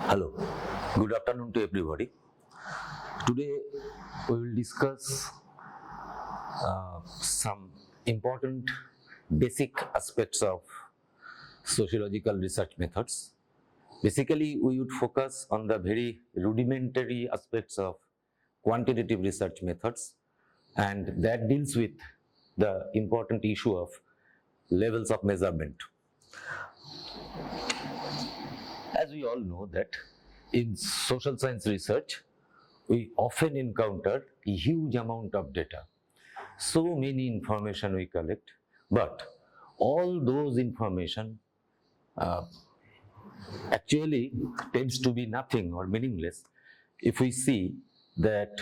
Hello, good afternoon to everybody. Today we will discuss some important basic aspects of sociological research methods. Basically, we would focus on the very rudimentary aspects of quantitative research methods, and that deals with the important issue of levels of measurement. As we all know that in social science research, we often encounter a huge amount of data. So many information we collect, but all those information uh, actually tends to be nothing or meaningless if we see that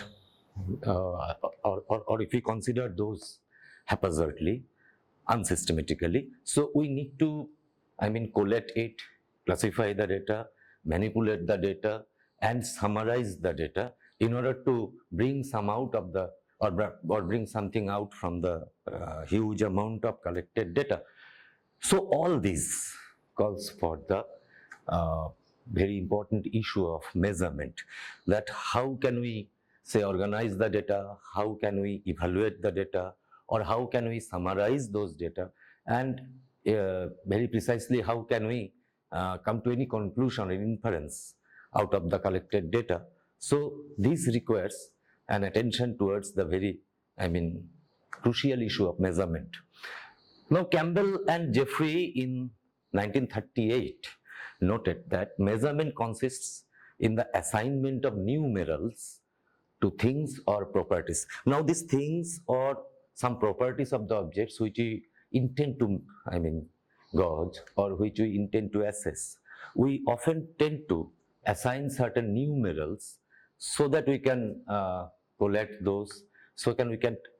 or if we consider those haphazardly, unsystematically. So we need to, collect it, classify the data, manipulate the data, and summarize the data in order to bring some out of the or bring something out from the huge amount of collected data. So all this calls for the very important issue of measurement, that how can we say organize the data, how can we evaluate the data, or how can we summarize those data, and very precisely how can we come to any conclusion or inference out of the collected data. So this requires an attention towards the very, crucial issue of measurement. Now, Campbell and Jeffrey in 1938 noted that measurement consists in the assignment of numerals to things or properties. Now, these things or some properties of the objects which we intend to, gauge or which we intend to assess, we often tend to assign certain numerals so that we can collect those,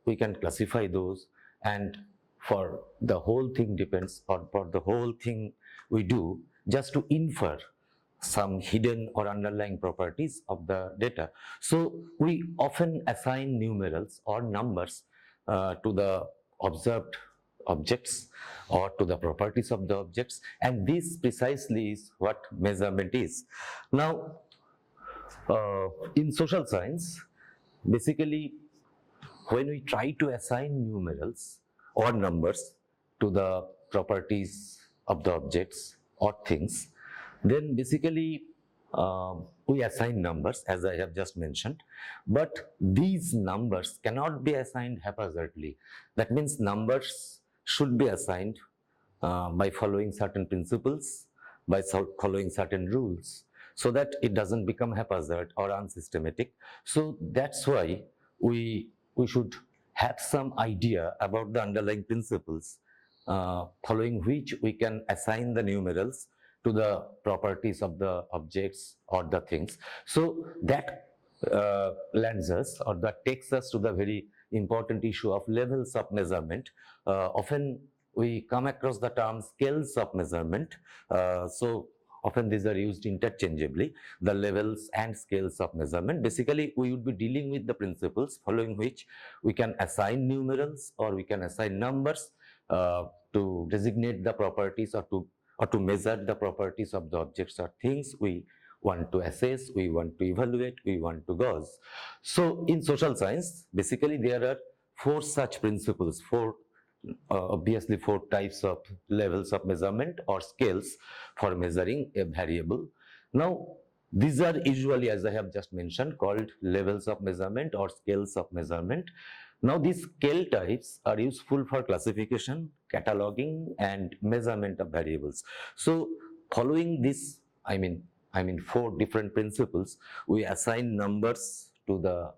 we can classify those, and for the whole thing depends, or for the whole thing we do just to infer some hidden or underlying properties of the data. So we often assign numerals or numbers to the observed objects or to the properties of the objects, and this precisely is what measurement is. Now, in social science, basically, when we try to assign numerals or numbers to the properties of the objects or things, then basically we assign numbers, as I have just mentioned, but these numbers cannot be assigned haphazardly. That means numbers should be assigned by following certain principles, by following certain rules, so that it doesn't become haphazard or unsystematic. So that's why we should have some idea about the underlying principles following which we can assign the numerals to the properties of the objects or the things. So that lands us, or that takes us to the very important issue of levels of measurement. Often we come across the term scales of measurement. So often these are used interchangeably, the levels and scales of measurement. Basically, we would be dealing with the principles following which we can assign numerals or we can assign numbers to designate the properties or to measure the properties of the objects or things we want to assess, we want to evaluate, we want to gauge. So in social science, basically there are four such principles, obviously four types of levels of measurement or scales for measuring a variable. Now, these are usually, as I have just mentioned, called levels of measurement or scales of measurement. Now, these scale types are useful for classification, cataloging, and measurement of variables. So, following this, four different principles, we assign numbers to the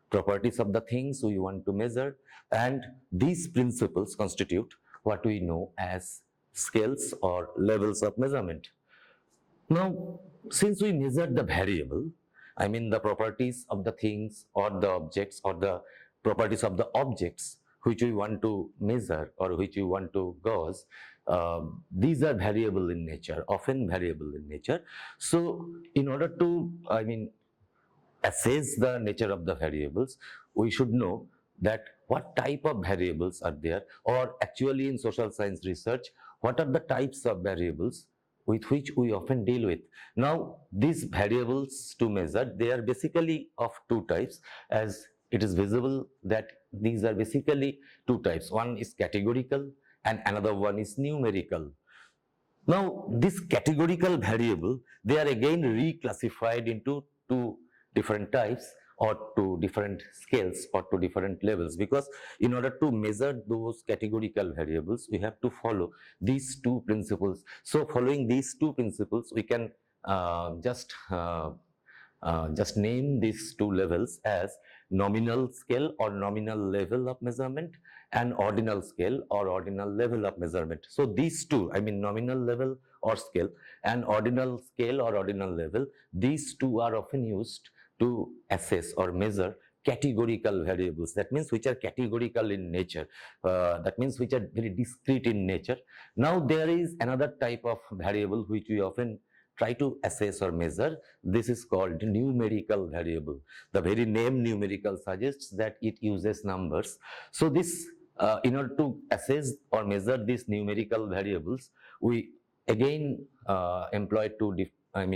properties of the things we want to measure, and these principles constitute what we know as scales or levels of measurement. Now, since we measure the variable, the properties of the things or the objects or the properties of the objects which we want to measure or which we want to gauge, these are variable in nature, often variable in nature. So, in order to, assess the nature of the variables, we should know that what type of variables are there, or actually in social science research, what are the types of variables with which we often deal with. Now, these variables to measure, they are basically of two types, as it is visible that these are basically two types. One is categorical and another one is numerical. Now, this categorical variable, they are again reclassified into two different types or two different scales or two different levels, because in order to measure those categorical variables, we have to follow these two principles. So, following these two principles, we can just name these two levels as nominal scale or nominal level of measurement and ordinal scale or ordinal level of measurement. So these two, I mean nominal level or scale and ordinal scale or ordinal level, these two are often used to assess or measure categorical variables. That means which are categorical in nature. That means which are very discrete in nature. Now there is another type of variable which we often try to assess or measure. This is called numerical variable. The very name numerical suggests that it uses numbers. So this, in order to assess or measure these numerical variables, we again employ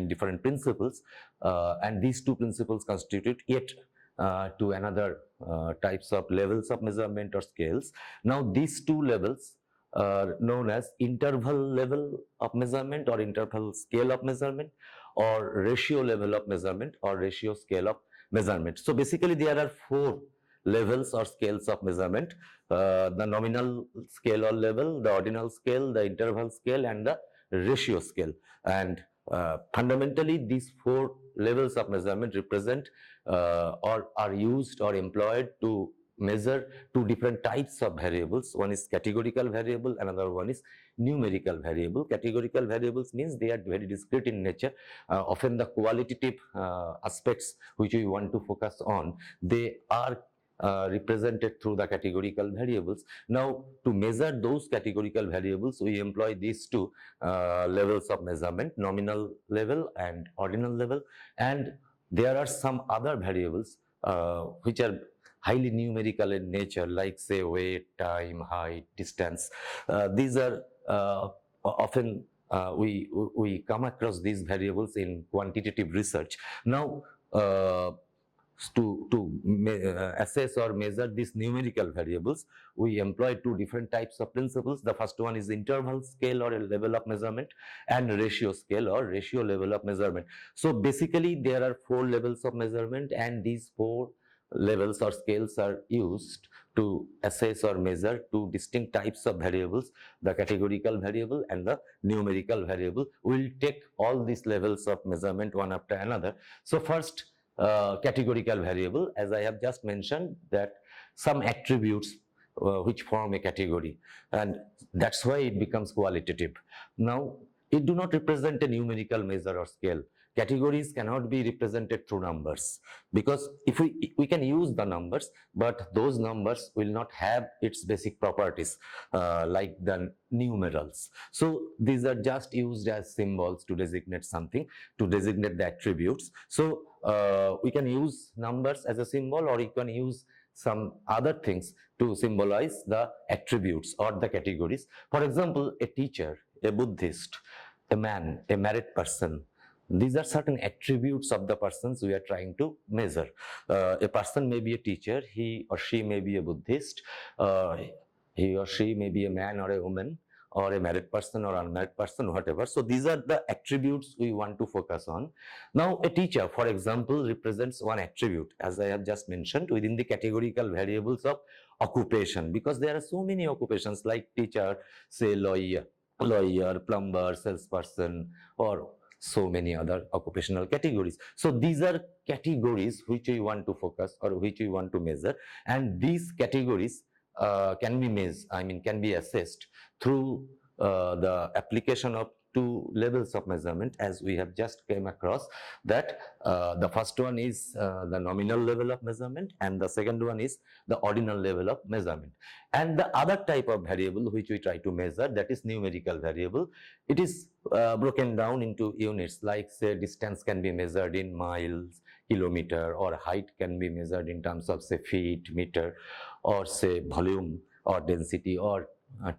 different principles, and these two principles constitute yet to another types of levels of measurement or scales. Now these two levels are known as interval level of measurement or interval scale of measurement, or ratio level of measurement or ratio scale of measurement. So basically there are four levels or scales of measurement: the nominal scale or level, the ordinal scale, the interval scale, and the ratio scale. And fundamentally these four levels of measurement represent or are used or employed to measure two different types of variables. One is categorical variable, another one is numerical variable. Categorical variables means they are very discrete in nature. Often the qualitative aspects which we want to focus on, they are represented through the categorical variables. Now, to measure those categorical variables, we employ these two levels of measurement: nominal level and ordinal level. And there are some other variables which are highly numerical in nature, like say weight, time, height, distance. These are often we come across these variables in quantitative research. Now, to assess or measure these numerical variables, we employ two different types of principles. The first one is interval scale or a level of measurement, and ratio scale or ratio level of measurement. So basically there are four levels of measurement, and these four levels or scales are used to assess or measure two distinct types of variables: the categorical variable and the numerical variable. We'll take all these levels of measurement one after another. So first, categorical variable, as I have just mentioned, that some attributes which form a category, and that's why it becomes qualitative. Now, it do not represent a numerical measure or scale. Categories cannot be represented through numbers, because if we can use the numbers, but those numbers will not have its basic properties like the numerals. So these are just used as symbols to designate something, to designate the attributes. So we can use numbers as a symbol, or you can use some other things to symbolize the attributes or the categories. For example, a teacher, a Buddhist, a man, a married person. These are certain attributes of the persons we are trying to measure. A person may be a teacher, he or she may be a Buddhist, he or she may be a man or a woman, or a married person or unmarried person, whatever. So these are the attributes we want to focus on. Now, a teacher, for example, represents one attribute, as I have just mentioned, within the categorical variables of occupation, because there are so many occupations like teacher, say lawyer, plumber, salesperson, or so many other occupational categories. So these are categories which we want to focus or which we want to measure, and these categories can be assessed through the application of two levels of measurement, as we have just came across that the first one is the nominal level of measurement, and the second one is the ordinal level of measurement. And the other type of variable which we try to measure, that is numerical variable. It is broken down into units, like say distance can be measured in miles, kilometer, or height can be measured in terms of say feet, meter, or say volume or density, or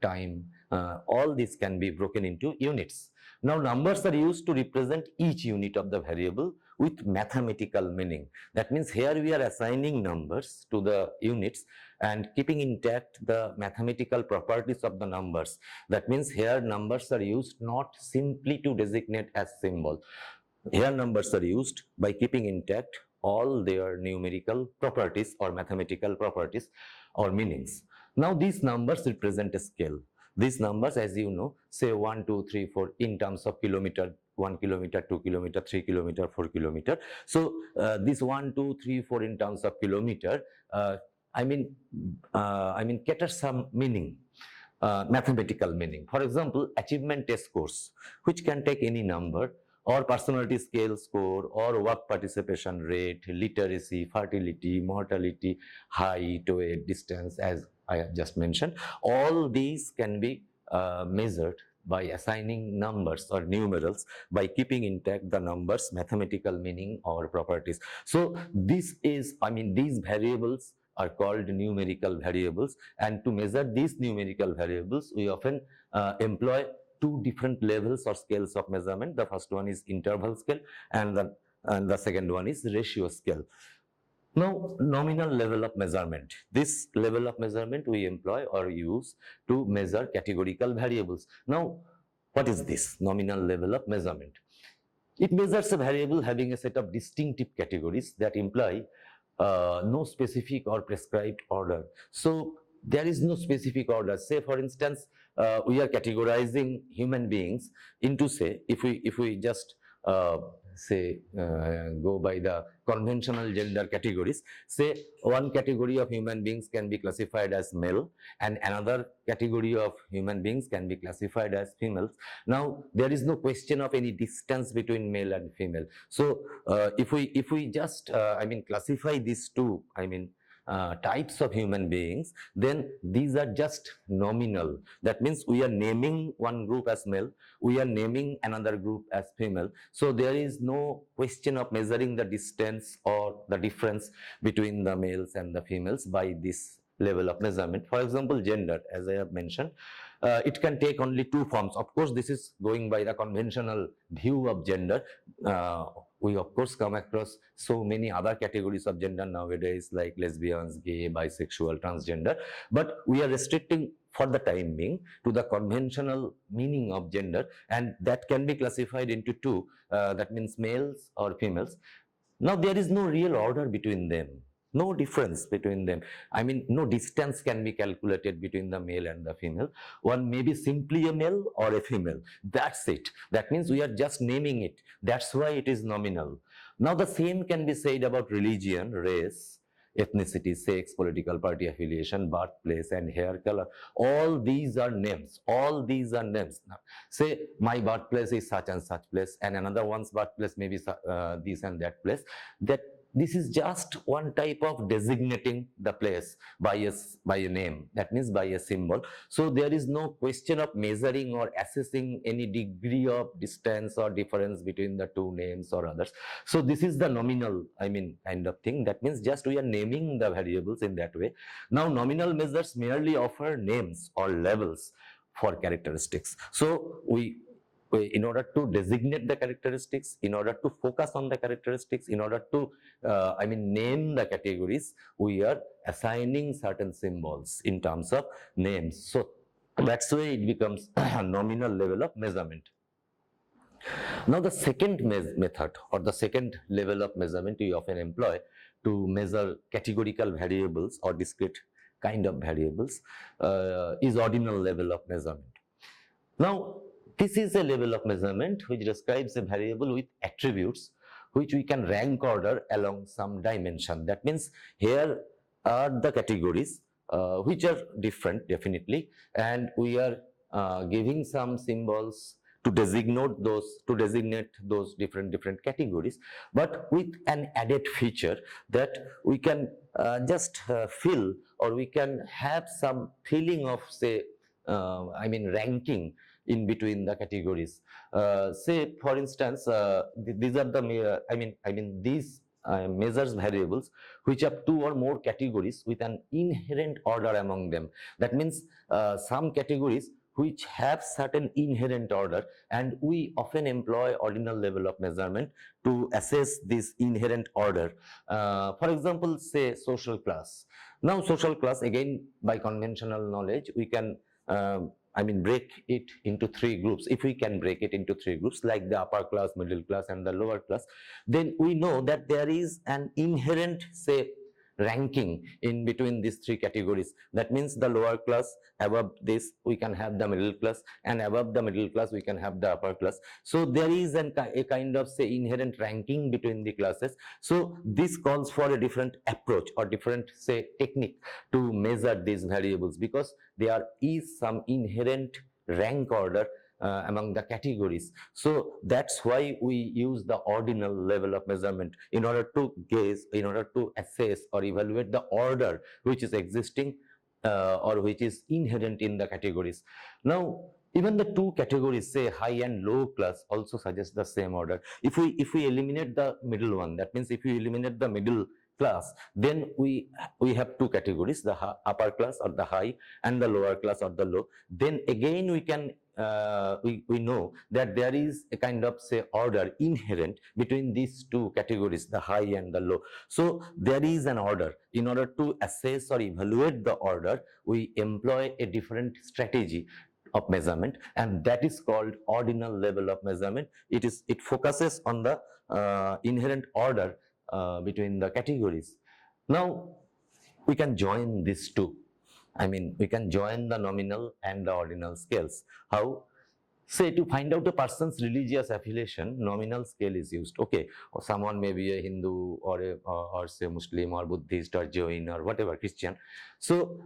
time, all this can be broken into units. Now numbers are used to represent each unit of the variable with mathematical meaning. That means here we are assigning numbers to the units and keeping intact the mathematical properties of the numbers. That means here numbers are used not simply to designate as symbol. Here numbers are used by keeping intact all their numerical properties or mathematical properties or meanings. Now these numbers represent a scale. These numbers, as you know, say 1, 2, 3, 4 in terms of kilometer, 1 kilometer, 2 kilometer, 3 kilometer, 4 kilometer. So this 1, 2, 3, 4 in terms of kilometer, I mean caters some meaning. Mathematical meaning. For example, achievement test scores, which can take any number, or personality scale score, or work participation rate, literacy, fertility, mortality, height, weight, distance, as I have just mentioned. All these can be measured by assigning numbers or numerals by keeping intact the numbers mathematical meaning or properties. So this is, these variables are called numerical variables, and to measure these numerical variables we often employ two different levels or scales of measurement. The first one is interval scale, and the second one is ratio scale. Now, nominal level of measurement. This level of measurement we employ or use to measure categorical variables. Now, what is this nominal level of measurement? It measures a variable having a set of distinctive categories that imply no specific or prescribed order. So there is no specific order. Say, for instance, we are categorizing human beings into, say, if we just go by the conventional gender categories, say one category of human beings can be classified as male and another category of human beings can be classified as females. Now there is no question of any distance between male and female. So if we just classify these two types of human beings, then these are just nominal. That means we are naming one group as male, we are naming another group as female. So there is no question of measuring the distance or the difference between the males and the females by this level of measurement. For example, gender, as I have mentioned, it can take only two forms. Of course, this is going by the conventional view of gender. We of course come across so many other categories of gender nowadays, like lesbians, gay, bisexual, transgender, but we are restricting for the time being to the conventional meaning of gender, and that can be classified into two, that means males or females. Now there is no real order between them, no difference between them. No distance can be calculated between the male and the female. One may be simply a male or a female. That's it. That means we are just naming it. That's why it is nominal. Now the same can be said about religion, race, ethnicity, sex, political party affiliation, birthplace, and hair color. All these are names. All these are names. Now, say my birthplace is such and such place, and another one's birthplace may be this and that place. This is just one type of designating the place by a name, that means by a symbol. So there is no question of measuring or assessing any degree of distance or difference between the two names or others. So this is the nominal, kind of thing. That means just we are naming the variables in that way. Now nominal measures merely offer names or labels for characteristics. So in order to designate the characteristics, in order to focus on the characteristics, in order to name the categories, we are assigning certain symbols in terms of names. So that's why it becomes a nominal level of measurement. Now the second method or the second level of measurement we often employ to measure categorical variables or discrete kind of variables is ordinal level of measurement. Now this is a level of measurement which describes a variable with attributes which we can rank order along some dimension. That means here are the categories which are different, definitely, and we are giving some symbols to designate those different categories, but with an added feature that we can just feel, or we can have some feeling of, say, ranking in between the categories. Say, for instance, these are the these measures variables which have two or more categories with an inherent order among them. That means some categories which have certain inherent order, and we often employ ordinal level of measurement to assess this inherent order. For example, say social class. Now social class, again by conventional knowledge, we can break it into three groups. If we can break it into three groups like the upper class, middle class and the lower class, then we know that there is an inherent, say, ranking in between these three categories. That means the lower class, above this we can have the middle class, and above the middle class we can have the upper class. So there is a kind of, say, inherent ranking between the classes. So this calls for a different approach or different, say, technique to measure these variables, because there is some inherent rank order among the categories. So that's why we use the ordinal level of measurement in order to gauge, in order to assess or evaluate the order which is existing or which is inherent in the categories. Now, even the two categories, say high and low class, also suggest the same order. If we eliminate the middle one, that means if we eliminate the middle class, then we have two categories, the upper class or the high and the lower class or the low. Then again we can we know that there is a kind of, say, order inherent between these two categories, the high and the low. So there is an order. In order to assess or evaluate the order, we employ a different strategy of measurement, and that is called ordinal level of measurement. It focuses on the inherent order between the categories. Now we can join these two. We can join the nominal and the ordinal scales. How? Say, to find out a person's religious affiliation, nominal scale is used. Okay, or someone may be a Hindu or say Muslim or Buddhist or Jain or whatever, Christian. So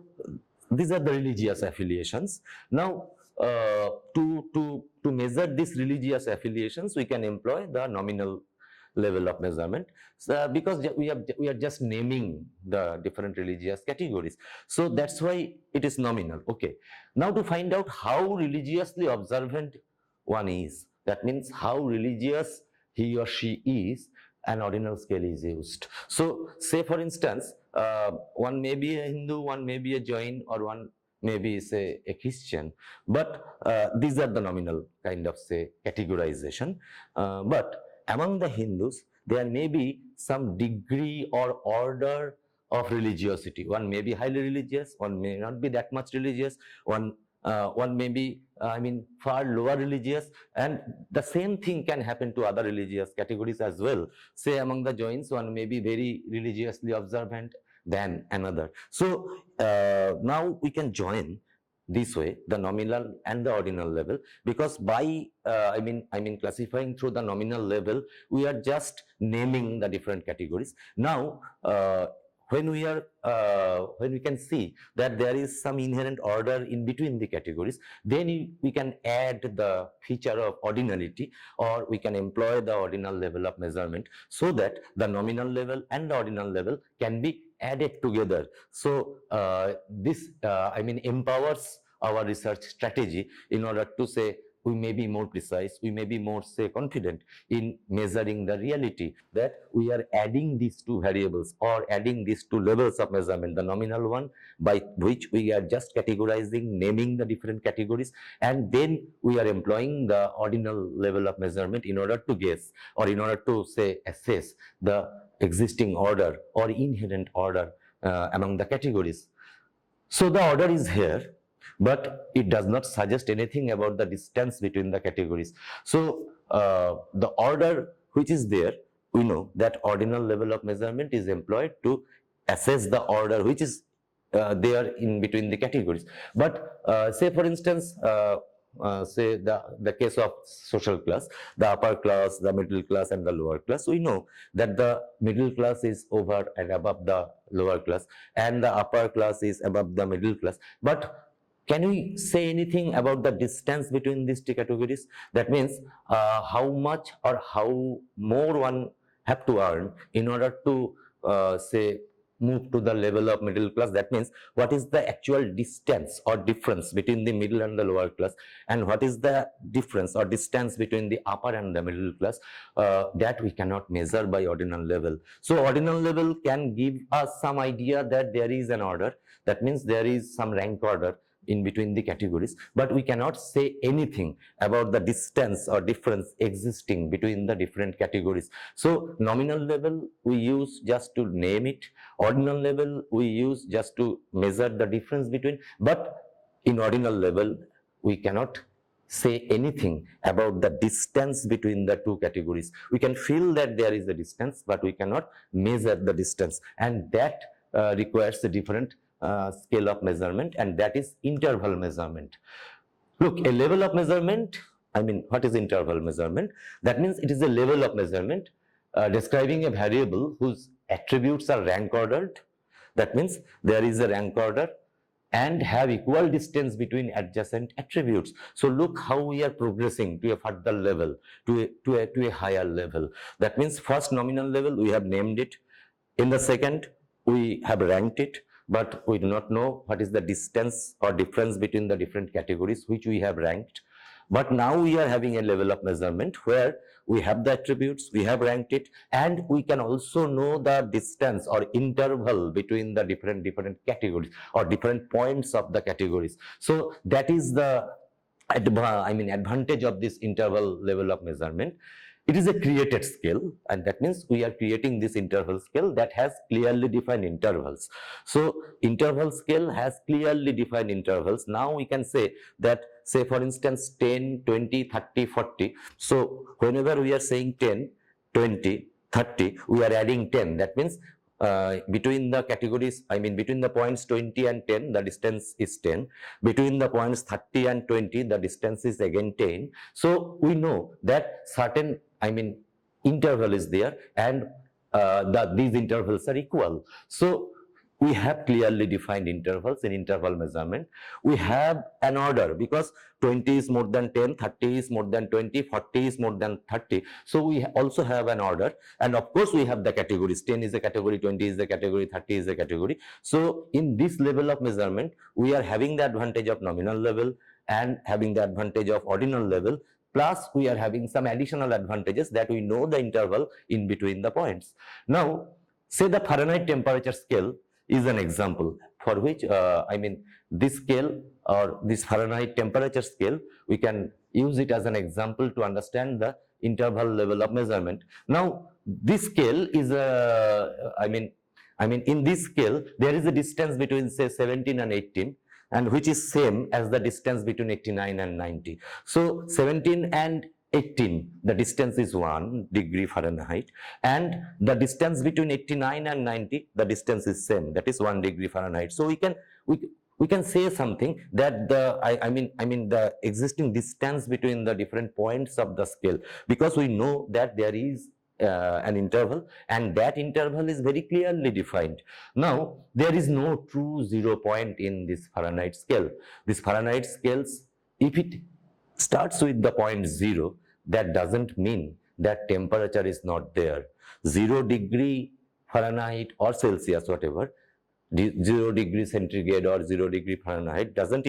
these are the religious affiliations. Now to measure these religious affiliations, we can employ the nominal level of measurement, because we are just naming the different religious categories. So that's why it is nominal. Okay, now to find out how religiously observant one is, that means how religious he or she is, an ordinal scale is used. So say for instance, one may be a Hindu, one may be a Jain, or one maybe, say, a Christian, but these are the nominal kind of, say, categorization. But among the Hindus, there may be some degree or order of religiosity. One may be highly religious, one may not be that much religious, one may be, far lower religious, and the same thing can happen to other religious categories as well. Say among the Jains, one may be very religiously observant than another. So now we can join this way the nominal and the ordinal level, because by classifying through the nominal level, we are just naming the different categories. Now when we can see that there is some inherent order in between the categories, then we can add the feature of ordinality, or we can employ the ordinal level of measurement, so that the nominal level and the ordinal level can be added together. So this empowers our research strategy in order to say we may be more precise, we may be more, say, confident in measuring the reality, that we are adding these two variables or adding these two levels of measurement, the nominal one by which we are just categorizing, naming the different categories, and then we are employing the ordinal level of measurement in order to guess, or in order to, say, assess the existing order or inherent order among the categories. So the order is here, but it does not suggest anything about the distance between the categories. So the order which is there, we know that ordinal level of measurement is employed to assess the order which is there in between the categories. But say for instance, say the case of social class, the upper class, the middle class and the lower class, we know that the middle class is over and above the lower class, and the upper class is above the middle class. But can we say anything about the distance between these two categories? That means how much or how more one have to earn in order to say move to the level of middle class, that means what is the actual distance or difference between the middle and the lower class, and what is the difference or distance between the upper and the middle class, that we cannot measure by ordinal level. So ordinal level can give us some idea that there is an order, that means there is some rank order in between the categories, but we cannot say anything about the distance or difference existing between the different categories. So nominal level we use just to name it, ordinal level we use just to measure the difference between, but in ordinal level we cannot say anything about the distance between the two categories. We can feel that there is a distance, but we cannot measure the distance, and that requires a different scale of measurement, and that is interval measurement. Look, a level of measurement, I mean, what is interval measurement? That means it is a level of measurement describing a variable whose attributes are rank ordered. That means there is a rank order and have equal distance between adjacent attributes. So look how we are progressing to a further level, to a higher level. That means first nominal level we have named it, in the second we have ranked it, but we do not know what is the distance or difference between the different categories which we have ranked. But now we are having a level of measurement where we have the attributes, we have ranked it, and we can also know the distance or interval between the different categories or different points of the categories. So that is the advantage of this interval level of measurement. It is a created scale, and that means we are creating this interval scale that has clearly defined intervals. So interval scale has clearly defined intervals. Now we can say that, say for instance 10, 20, 30, 40. So whenever we are saying 10, 20, 30, we are adding 10. That means between the categories, I mean between the points 20 and 10, the distance is 10. Between the points 30 and 20, the distance is again 10. So we know that certain, interval is there, and these intervals are equal. So we have clearly defined intervals in interval measurement. We have an order because 20 is more than 10, 30 is more than 20, 40 is more than 30. So we also have an order, and of course we have the categories. 10 is a category, 20 is a category, 30 is a category. So in this level of measurement, we are having the advantage of nominal level and having the advantage of ordinal level, plus we are having some additional advantages that we know the interval in between the points. Now, say the Fahrenheit temperature scale is an example for which, this scale or this Fahrenheit temperature scale, we can use it as an example to understand the interval level of measurement. Now, this scale is in this scale, there is a distance between, say, 17 and 18, and which is same as the distance between 89 and 90. So 17 and 18, the distance is 1 degree Fahrenheit, and the distance between 89 and 90, the distance is same, that is 1 degree Fahrenheit. So we can say something that the existing distance between the different points of the scale, because we know that there is an interval, and that interval is very clearly defined. Now, there is no true 0 point in this Fahrenheit scale. This Fahrenheit scales, if it starts with the point 0, that doesn't mean that temperature is not there. 0 degree Fahrenheit or Celsius, whatever, 0 degree centigrade or 0 degree Fahrenheit doesn't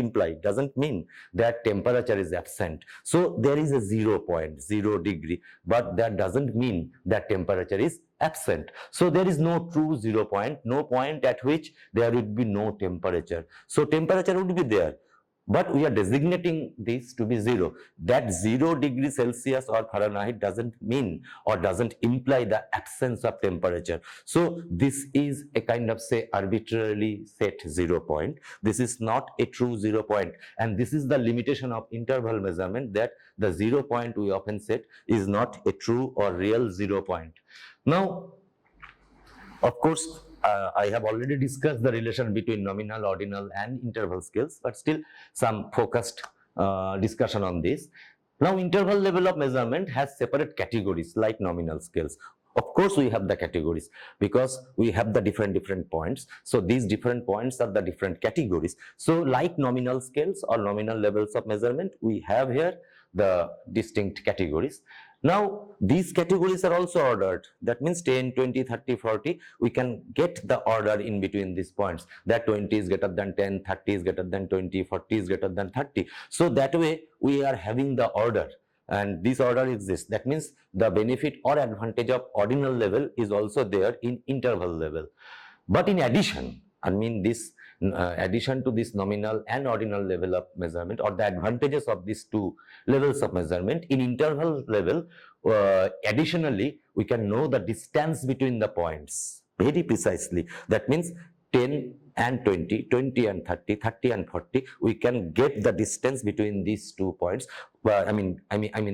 mean that temperature is absent. So there is a 0 point, 0 degree, but that doesn't mean that temperature is absent. So there is no true 0 point, no point at which there would be no temperature. So temperature would be there, but we are designating this to be 0. That 0 degree Celsius or Fahrenheit doesn't mean or doesn't imply the absence of temperature. So this is a kind of, say, arbitrarily set 0 point. This is not a true 0 point, and this is the limitation of interval measurement, that the 0 point we often set is not a true or real 0 point. Now, of course, I have already discussed the relation between nominal, ordinal, and interval scales, but still some focused discussion on this. Now, interval level of measurement has separate categories like nominal scales. Of course, we have the categories because we have the different points. So these different points are the different categories. So like nominal scales or nominal levels of measurement, we have here the distinct categories. Now, these categories are also ordered. That means 10, 20, 30, 40, we can get the order in between these points. That 20 is greater than 10, 30 is greater than 20, 40 is greater than 30. So that way, we are having the order. And this order exists. That means the benefit or advantage of ordinal level is also there in interval level. But in addition, I mean this addition to this nominal and ordinal level of measurement, or the advantages of these two levels of measurement, in interval level, additionally, we can know the distance between the points very precisely. That means 10 and 20, 20 and 30, 30 and 40, we can get the distance between these 2 points. I mean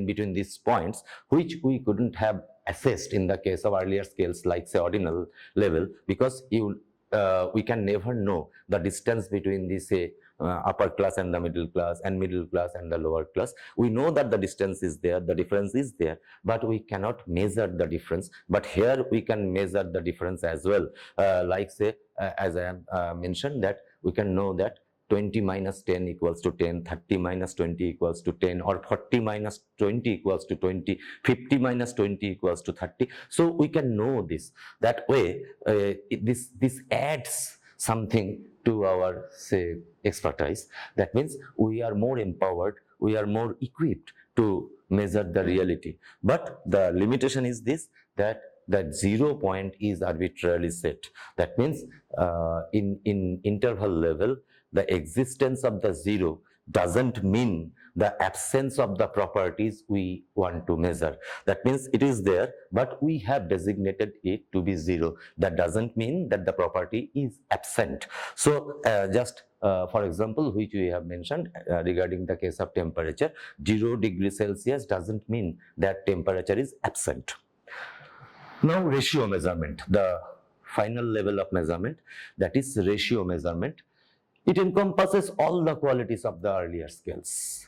between these points, which we couldn't have assessed in the case of earlier scales like say ordinal level, because we can never know the distance between the say upper class and the middle class, and middle class and the lower class. We know that the distance is there, the difference is there, but we cannot measure the difference. But here we can measure the difference as well. Like say, as I mentioned, that we can know that 20 minus 10 equals to 10, 30 minus 20 equals to 10, or 40 minus 20 equals to 20, 50 minus 20 equals to 30. So we can know this. That way, this adds something to our say expertise. That means we are more empowered, we are more equipped to measure the reality. But the limitation is this, that 0 point is arbitrarily set. That means in interval level, the existence of the 0 doesn't mean the absence of the properties we want to measure. That means it is there, but we have designated it to be 0. That doesn't mean that the property is absent. So just for example, which we have mentioned regarding the case of temperature, 0 degrees Celsius doesn't mean that temperature is absent. Now, ratio measurement, the final level of measurement, that is ratio measurement. It encompasses all the qualities of the earlier scales.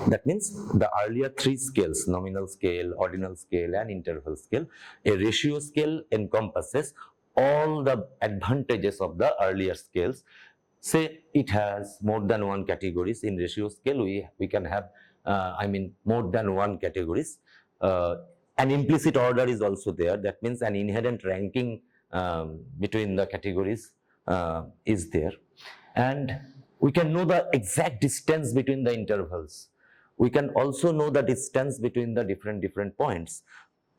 That means the earlier 3 scales, nominal scale, ordinal scale, and interval scale. A ratio scale encompasses all the advantages of the earlier scales. Say it has more than 1 categories. In ratio scale, we can have, more than 1 categories. An implicit order is also there. That means an inherent ranking between the categories is there, and we can know the exact distance between the intervals. We can also know the distance between the different points.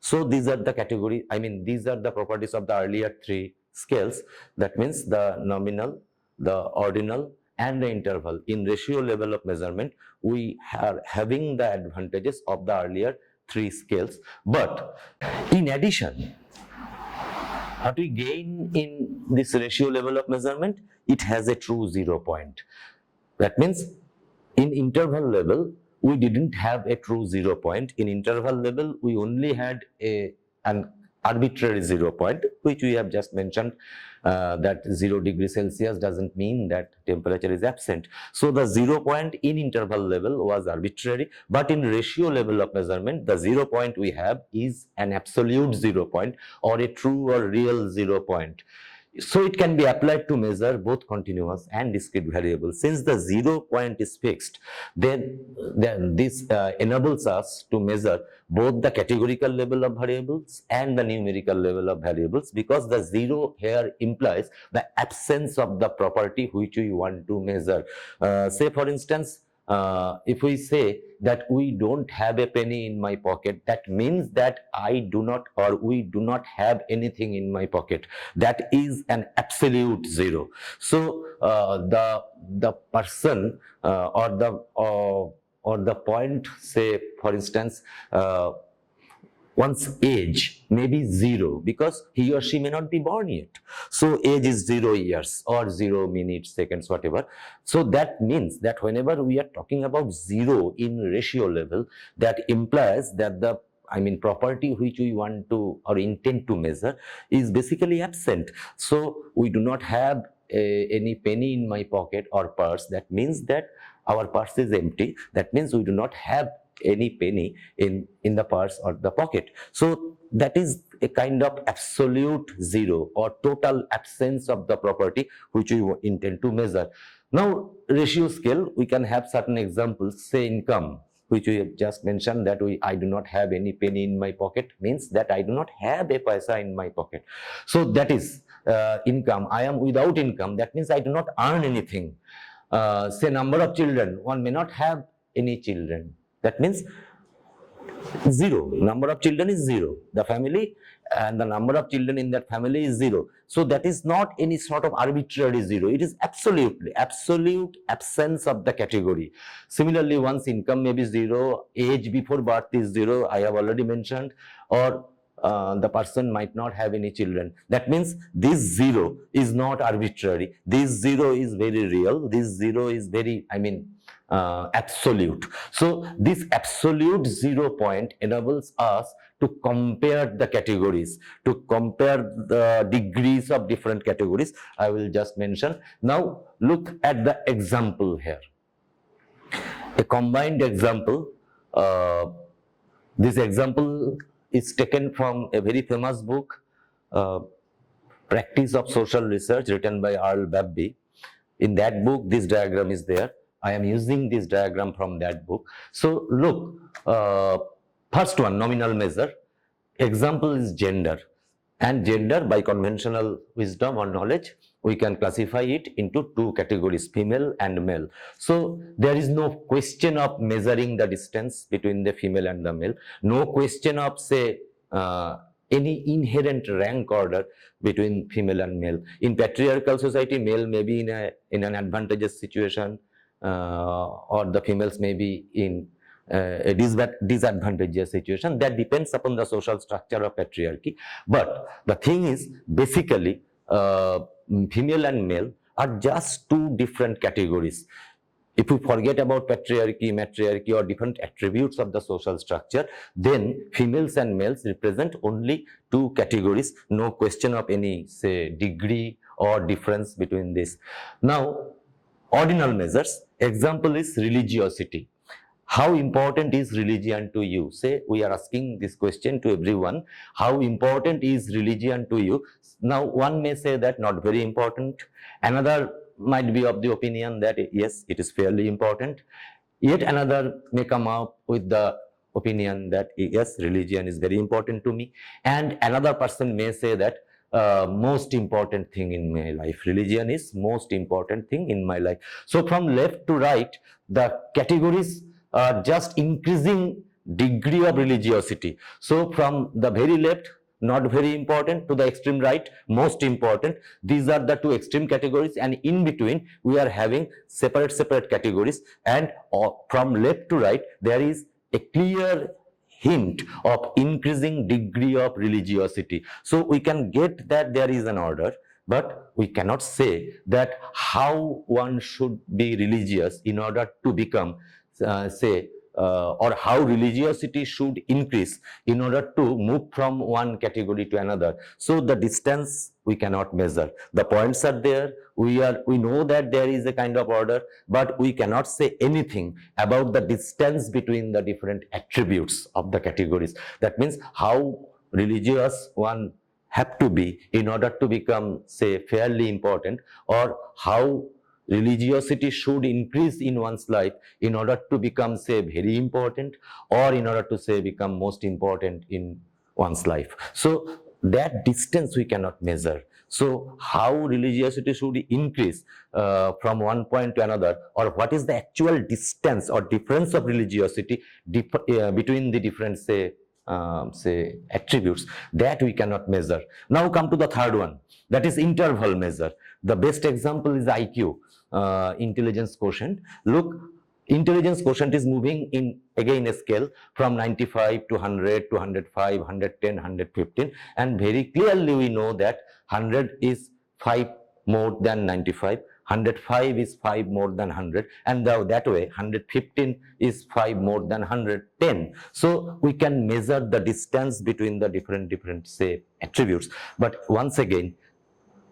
So these are the category, these are the properties of the earlier 3 scales. That means the nominal, the ordinal, and the interval. In ratio level of measurement, we are having the advantages of the earlier 3 scales. But in addition, what we gain in this ratio level of measurement, it has a true 0 point. That means in interval level, we didn't have a true 0 point. In interval level, we only had an arbitrary 0 point, which we have just mentioned, that 0 degrees Celsius doesn't mean that temperature is absent. So the 0 point in interval level was arbitrary, but in ratio level of measurement, the 0 point we have is an absolute 0 point, or a true or real 0 point. So it can be applied to measure both continuous and discrete variables. Since the 0 point is fixed, then this enables us to measure both the categorical level of variables and the numerical level of variables, because the 0 here implies the absence of the property which we want to measure. Say for instance, if we say that we don't have a penny in my pocket, that means that I do not, or we do not have anything in my pocket. That is an absolute 0. So the person or the point, say for instance, one's age may be 0 because he or she may not be born yet. So age is 0 years or 0 minutes, seconds, whatever. So that means that whenever we are talking about 0 in ratio level, that implies that the property which we want to or intend to measure is basically absent. So we do not have any penny in my pocket or purse. That means that our purse is empty. That means we do not have any penny in the purse or the pocket. So that is a kind of absolute 0 or total absence of the property which we intend to measure. Now, ratio scale, we can have certain examples, say income. which we have just mentioned, that I do not have any penny in my pocket, means that I do not have a paisa in my pocket. So that is income. I am without income, that means I do not earn anything. Say number of children, one may not have any children, that means zero. Number of children is zero. The family and the number of children in that family is zero. So that is not any sort of arbitrary zero. It is absolute absence of the category. Similarly, one's income may be zero, age before birth is zero, I have already mentioned, or the person might not have any children. That means this zero is not arbitrary. This zero is very real. This zero is very, absolute. So this absolute 0 point enables us to compare the categories, to compare the degrees of different categories. I will just mention. Now look at the example here. A combined example. This example is taken from a very famous book, Practice of Social Research, written by Earl Babby. In that book, this diagram is there. I am using this diagram from that book. So look, first one, nominal measure. Example is gender. And gender, by conventional wisdom or knowledge, we can classify it into two categories, female and male. So there is no question of measuring the distance between the female and the male. No question of, say, any inherent rank order between female and male. In patriarchal society, male may be in an advantageous situation, or the females may be in a disadvantageous situation. That depends upon the social structure of patriarchy. But the thing is, basically, female and male are just two different categories. If we forget about patriarchy, matriarchy, or different attributes of the social structure, then females and males represent only two categories. No question of any, say, degree or difference between this. Now, ordinal measures. Example is religiosity. How important is religion to you? Say, we are asking this question to everyone. How important is religion to you? Now, one may say that not very important. Another might be of the opinion that yes, it is fairly important. Yet another may come up with the opinion that yes, religion is very important to me. And another person may say that most important thing in my life. Religion is most important thing in my life. So from left to right, the categories are just increasing degree of religiosity. So from the very left, not very important, to the extreme right, most important. These are the two extreme categories, and in between we are having separate categories, and from left to right there is a clear hint of increasing degree of religiosity. So we can get that there is an order, but we cannot say that how one should be religious in order to become, or how religiosity should increase in order to move from one category to another. So the distance we cannot measure. The points are there. We know that there is a kind of order, but we cannot say anything about the distance between the different attributes of the categories. That means how religious one have to be in order to become, say, fairly important, or how religiosity should increase in one's life in order to become, say, very important, or in order to, say, become most important in one's life. So that distance we cannot measure. So how religiosity should increase from one point to another, or what is the actual distance or difference of religiosity between the different, say, attributes, that we cannot measure. Now come to the third one, that is interval measure. The best example is IQ, intelligence quotient. Look, intelligence quotient is moving in, again, a scale from 95 to 100 to 105, 110, 115, and very clearly we know that 100 is 5 more than 95, 105 is 5 more than 100, and that way 115 is 5 more than 110. So we can measure the distance between the different, say, attributes. But once again,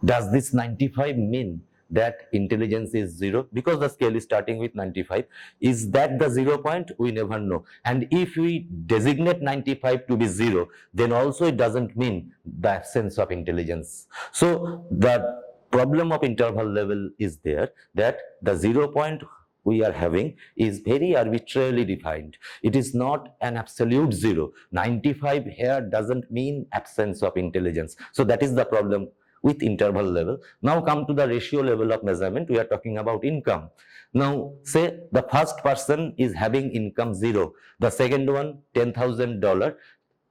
does this 95 mean that intelligence is 0? Because the scale is starting with 95. Is that the 0 point? We never know. And if we designate 95 to be 0, then also it doesn't mean the absence of intelligence. So the problem of interval level is there, that the 0 point we are having is very arbitrarily defined. It is not an absolute 0. 95 here doesn't mean absence of intelligence. So that is the problem with interval level. Now come to the ratio level of measurement. We are talking about income. Now say the first person is having income 0, the second one $10,000,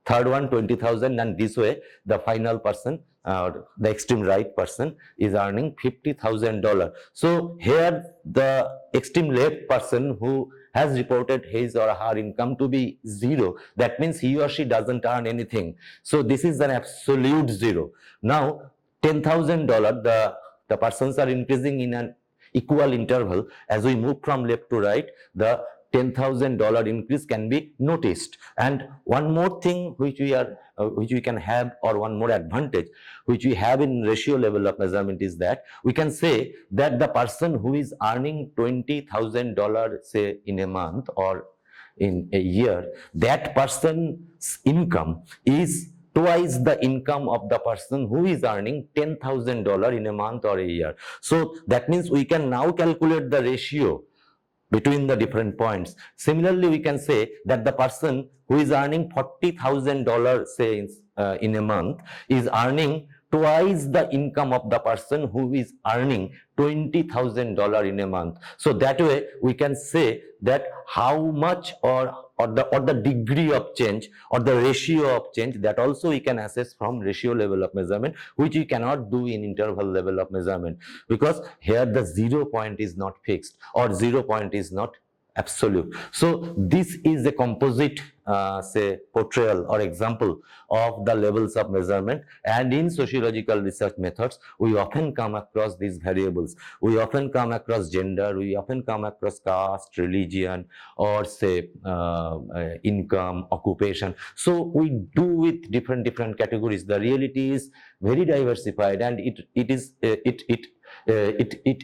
third one 20,000, and this way the final person, the extreme right person, is earning $50,000. So here the extreme left person who has reported his or her income to be 0, that means he or she doesn't earn anything. So this is an absolute 0. Now $10,000, the persons are increasing in an equal interval. As we move from left to right, the $10,000 increase can be noticed. And one more thing which we can have, or one more advantage which we have in ratio level of measurement, is that we can say that the person who is earning $20,000, say in a month or in a year, that person's income is twice the income of the person who is earning $10,000 in a month or a year. So that means we can now calculate the ratio between the different points. Similarly, we can say that the person who is earning $40,000, say in a month, is earning twice the income of the person who is earning $20,000 in a month. So that way we can say that how much or the degree of change or the ratio of change, that also we can assess from ratio level of measurement, which we cannot do in interval level of measurement, because here the 0 point is not fixed or 0 point is not absolute. So this is a composite say portrayal or example of the levels of measurement. And in sociological research methods, we often come across these variables. We often come across gender, we often come across caste, religion, or say income, occupation. So we do with different categories. The reality is very diversified, and it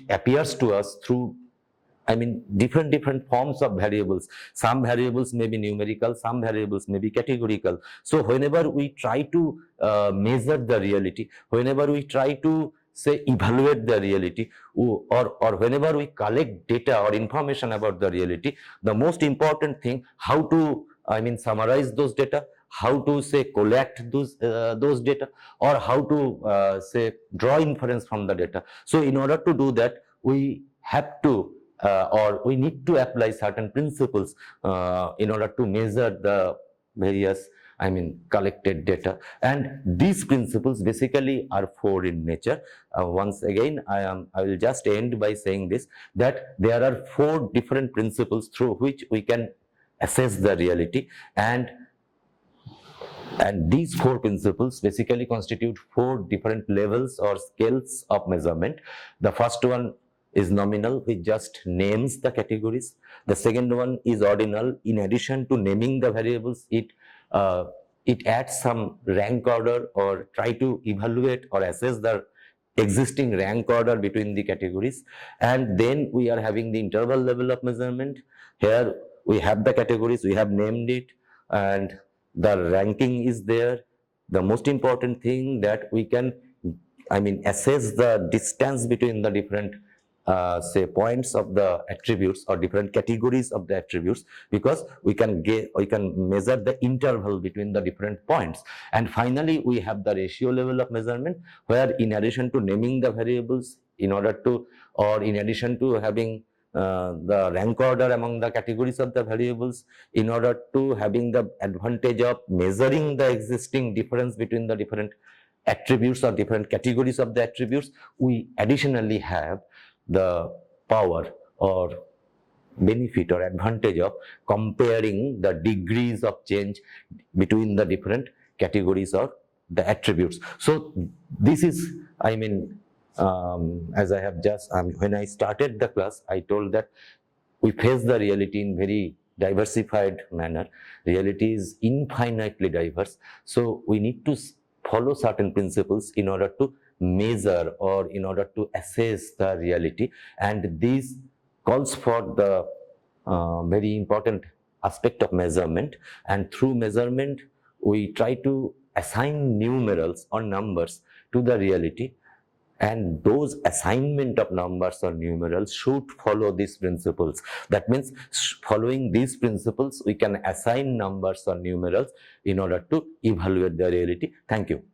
appears to us through different forms of variables. Some variables may be numerical, some variables may be categorical. So whenever we try to measure the reality, whenever we try to say evaluate the reality, or whenever we collect data or information about the reality, the most important thing, how to summarize those data, how to say collect those data, or how to say draw inference from the data. So in order to do that, we have to or we need to apply certain principles in order to measure the various collected data. And these principles basically are 4 in nature. Once again, I will just end by saying this, that there are 4 different principles through which we can assess the reality, and these 4 principles basically constitute 4 different levels or scales of measurement. The first one is nominal, which just names the categories. The second one is ordinal. In addition to naming the variables, it adds some rank order, or try to evaluate or assess the existing rank order between the categories. And then we are having the interval level of measurement. Here we have the categories, we have named it, and the ranking is there. The most important thing that we can assess the distance between the different say points of the attributes or different categories of the attributes, because we can measure the interval between the different points. And finally, we have the ratio level of measurement, where in addition to naming the variables, in addition to having the rank order among the categories of the variables, in order to having the advantage of measuring the existing difference between the different attributes or different categories of the attributes, we additionally have the power or benefit or advantage of comparing the degrees of change between the different categories or the attributes. So this is, as I have just, when I started the class, I told that we face the reality in very diversified manner. Reality is infinitely diverse. So we need to follow certain principles in order to measure or in order to assess the reality. And this calls for the very important aspect of measurement. And through measurement, we try to assign numerals or numbers to the reality. and those assignment of numbers or numerals should follow these principles. That means following these principles, we can assign numbers or numerals in order to evaluate the reality. Thank you.